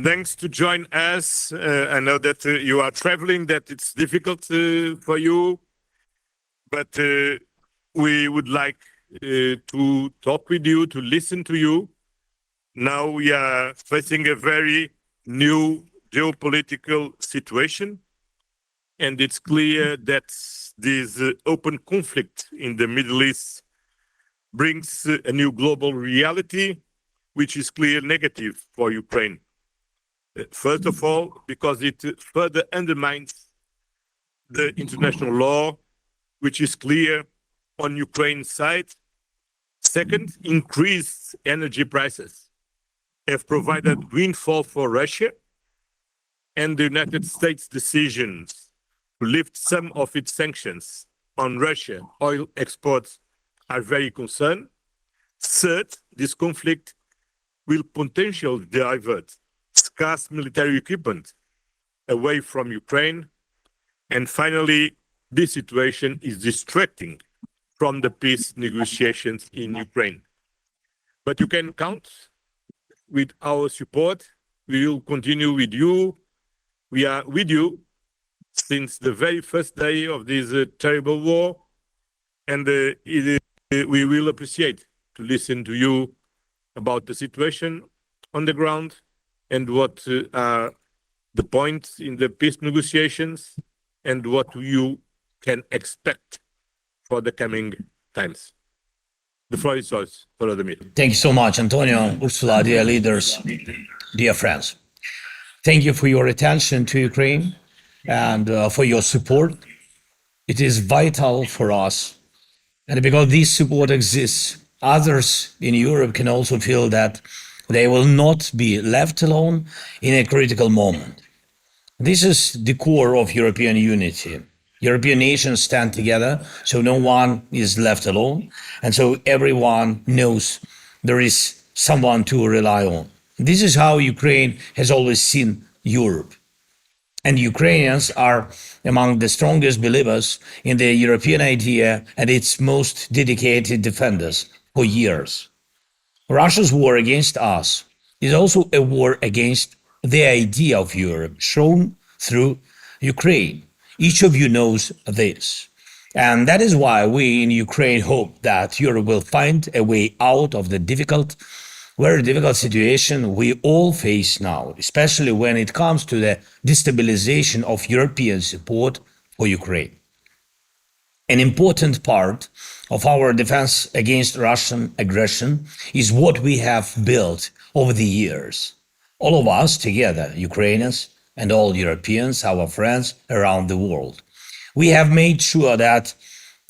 Thanks to join us. I know that you are traveling, that it's difficult for you, but we would like to talk with you, to listen to you. Now we are facing a very new geopolitical situation, and it's clear that this open conflict in the Middle East brings a new global reality, which is clear negative for Ukraine. First of all, because it further undermines the international law, which is clear on Ukraine's side. Second, increased energy prices have provided windfall for Russia, and the United States' decisions to lift some of its sanctions on Russia oil exports are very concerned. Third, this conflict will potentially divert scarce military equipment away from Ukraine. And finally, this situation is distracting from the peace negotiations in Ukraine. But you can count with our support. We will continue with you. We are with you since the very first day of this terrible war. And we will appreciate to listen to you about the situation on the ground and what are the points in the peace negotiations and what you can expect for the coming times. The floor is yours, Volodymyr. Thank you so much, Antonio, Ursula, dear leaders, dear friends. Thank you for your attention to Ukraine and for your support. It is vital for us. And because this support exists, others in Europe can also feel that they will not be left alone in a critical moment. This is the core of European unity. European nations stand together, so no one is left alone, and so everyone knows there is someone to rely on. This is how Ukraine has always seen Europe. And Ukrainians are among the strongest believers in the European idea and its most dedicated defenders for years. Russia's war against us is also a war against the idea of Europe shown through Ukraine. Each of you knows this. And that is why we in Ukraine hope that Europe will find a way out of the very difficult situation we all face now, especially when it comes to the destabilization of European support for Ukraine. An important part of our defense against Russian aggression is what we have built over the years. All of us together, Ukrainians and all Europeans, our friends around the world. We have made sure that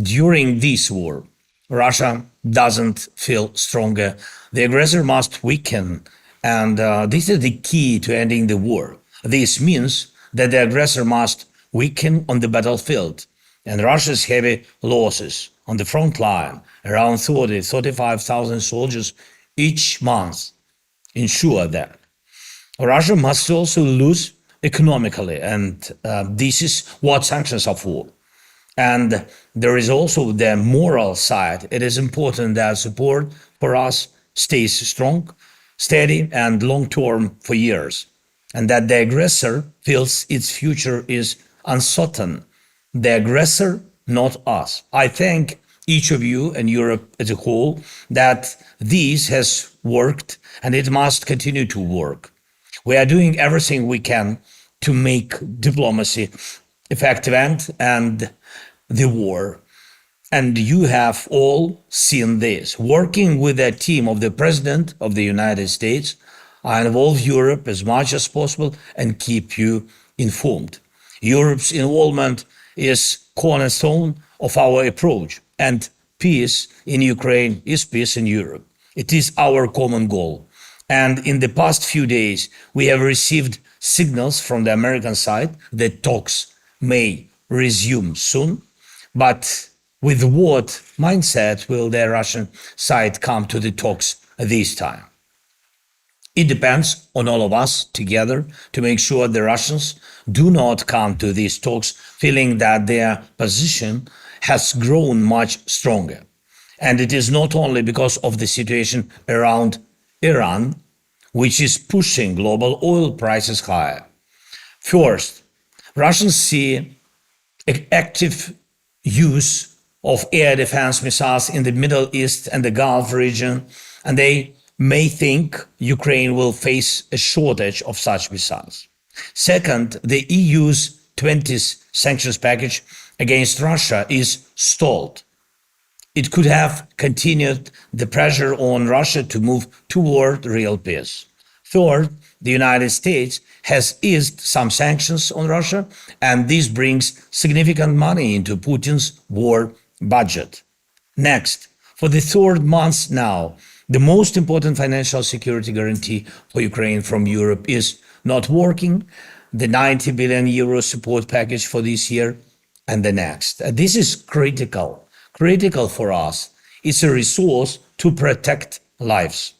during this war, Russia doesn't feel stronger. The aggressor must weaken, and this is the key to ending the war. This means that the aggressor must weaken on the battlefield, and Russia's heavy losses on the front line, around 35,000 soldiers each month, ensure that. Russia must also lose economically, and this is what sanctions are for. And there is also the moral side. It is important that support for us stays strong, steady, and long-term for years, and that the aggressor feels its future is uncertain. The aggressor, not us. I thank each of you and Europe as a whole that this has worked and it must continue to work. We are doing everything we can to make diplomacy effective and the war. And you have all seen this. Working with a team of the President of the United States, I involve Europe as much as possible and keep you informed. Europe's involvement is cornerstone of our approach, and peace in Ukraine is peace in Europe. It is our common goal. And in the past few days, we have received signals from the American side that talks may resume soon. But with what mindset will the Russian side come to the talks this time? It depends on all of us together to make sure the Russians do not come to these talks feeling that their position has grown much stronger. And it is not only because of the situation around Iran which is pushing global oil prices higher. First, Russians see active use of air defense missiles in the Middle East and the Gulf region, and they may think Ukraine will face a shortage of such missiles. Second, the EU's 20th sanctions package against Russia is stalled. It could have continued the pressure on Russia to move toward real peace. Third, the United States has eased some sanctions on Russia, and this brings significant money into Putin's war budget. Next, for the third month now, the most important financial security guarantee for Ukraine from Europe is not working, the 90 billion euro support package for this year and the next. This is critical for us. It's a resource to protect lives.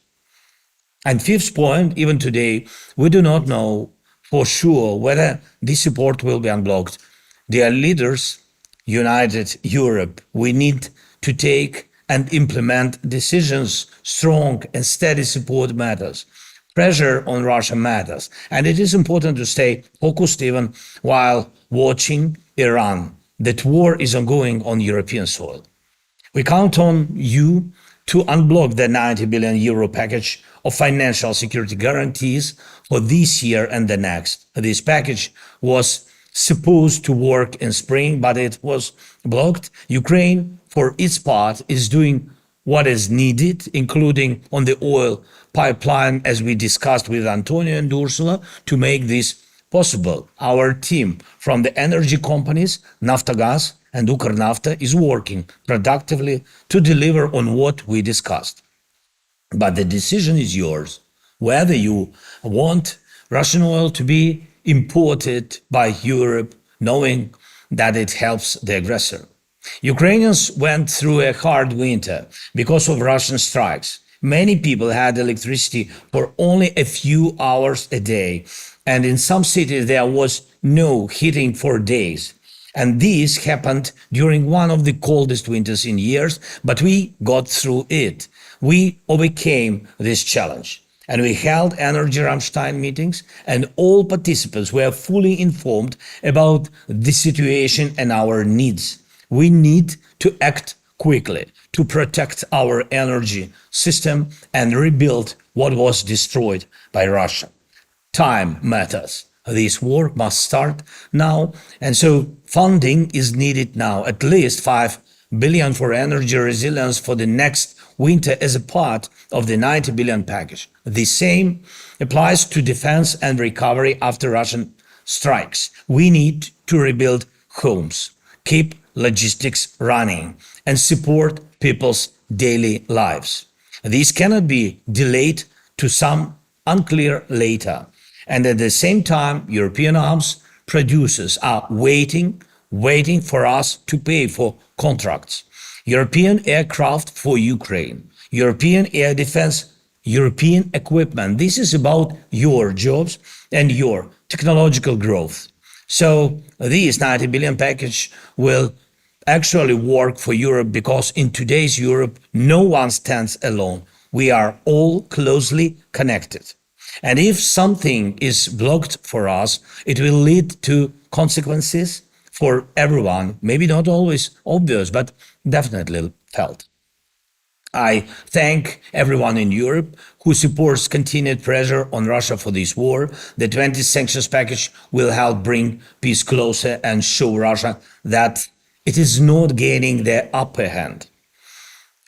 And fifth point, even today, we do not know for sure whether this support will be unblocked. Dear leaders, united Europe, we need to take and implement decisions. Strong and steady support matters. Pressure on Russia matters. And it is important to stay focused even while watching Iran. That war is ongoing on European soil. We count on you to unblock the 90 billion euro package of financial security guarantees for this year and the next. This package was supposed to work in spring, but it was blocked. Ukraine, for its part, is doing what is needed, including on the oil pipeline, as we discussed with Antonio and Ursula, to make this possible. Our team from the energy companies, Naftogaz and Ukernafta, is working productively to deliver on what we discussed. But the decision is yours, whether you want Russian oil to be imported by Europe, knowing that it helps the aggressor. Ukrainians went through a hard winter because of Russian strikes. Many people had electricity for only a few hours a day, and in some cities there was no heating for days. And this happened during one of the coldest winters in years, but we got through it. We overcame this challenge. And we held Energy Rammstein meetings, and all participants were fully informed about the situation and our needs. We need to act quickly to protect our energy system and rebuild what was destroyed by Russia. Time matters. This work must start now, and so funding is needed now, at least 5 billion for energy resilience for the next winter as a part of the 90 billion package. The same applies to defense and recovery after Russian strikes. We need to rebuild homes, keep logistics running, and support people's daily lives. These cannot be delayed to some unclear later. And at the same time, European arms producers are waiting for us to pay for contracts. European aircraft for Ukraine, European air defense, European equipment. This is about your jobs and your technological growth. So this 90 billion package will actually work for Europe, because in today's Europe, no one stands alone. We are all closely connected. And if something is blocked for us, it will lead to consequences for everyone, maybe not always obvious, but definitely felt. I thank everyone in Europe who supports continued pressure on Russia for this war. The 20th sanctions package will help bring peace closer and show Russia that it is not gaining the upper hand.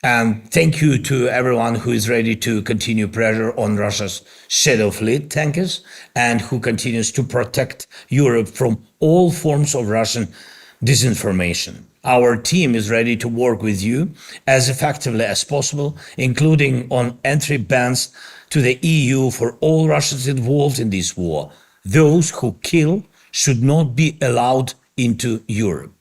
And thank you to everyone who is ready to continue pressure on Russia's shadow fleet tankers and who continues to protect Europe from all forms of Russian disinformation. Our team is ready to work with you as effectively as possible, including on entry bans to the EU for all Russians involved in this war. Those who kill should not be allowed into Europe.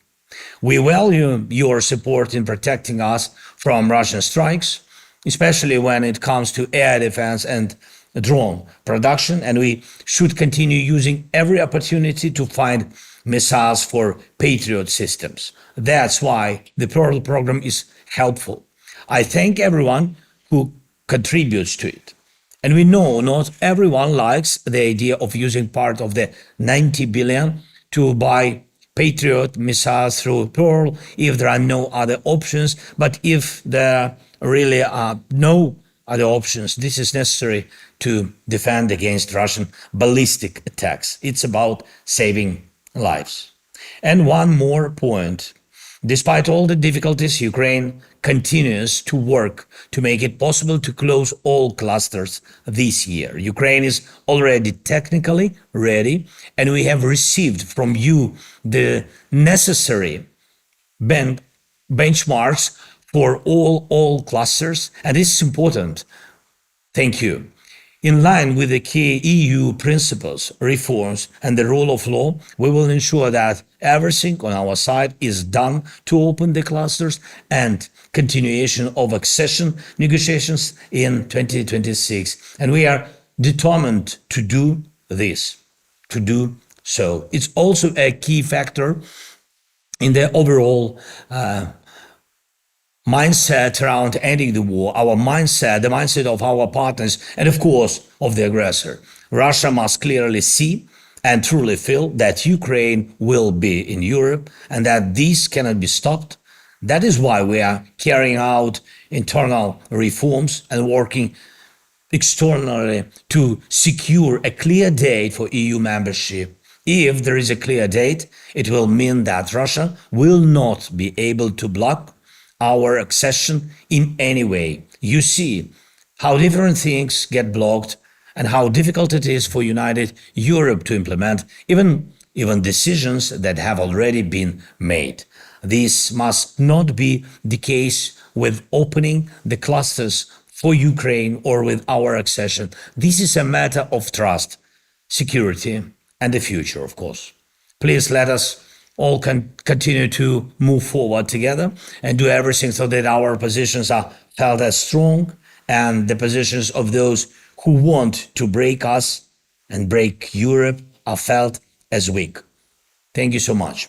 We value your support in protecting us from Russian strikes, especially when it comes to air defense and drone production, and we should continue using every opportunity to find missiles for Patriot systems. That's why the Pearl program is helpful. I thank everyone who contributes to it. And we know not everyone likes the idea of using part of the 90 billion to buy Patriot missiles through Pearl if there are no other options. But if there really are no other options, this is necessary to defend against Russian ballistic attacks. It's about saving lives. And one more point. Despite all the difficulties, Ukraine continues to work to make it possible to close all clusters this year. Ukraine is already technically ready, and we have received from you the necessary benchmarks for all clusters, and this is important. Thank you. In line with the key EU principles, reforms, and the rule of law, we will ensure that everything on our side is done to open the clusters and continuation of accession negotiations in 2026. And we are determined to do this, to do so. It's also a key factor in the overall mindset around ending the war, our mindset, the mindset of our partners, and of course, of the aggressor. Russia must clearly see and truly feel that Ukraine will be in Europe and that this cannot be stopped. That is why we are carrying out internal reforms and working externally to secure a clear date for EU membership. If there is a clear date, it will mean that Russia will not be able to block our accession in any way. You see how different things get blocked and how difficult it is for united Europe to implement even decisions that have already been made. This must not be the case with opening the clusters for Ukraine or with our accession. This is a matter of trust, security, and the future, of course. Please let us all continue to move forward together and do everything so that our positions are felt as strong and the positions of those who want to break us and break Europe are felt as weak. Thank you so much.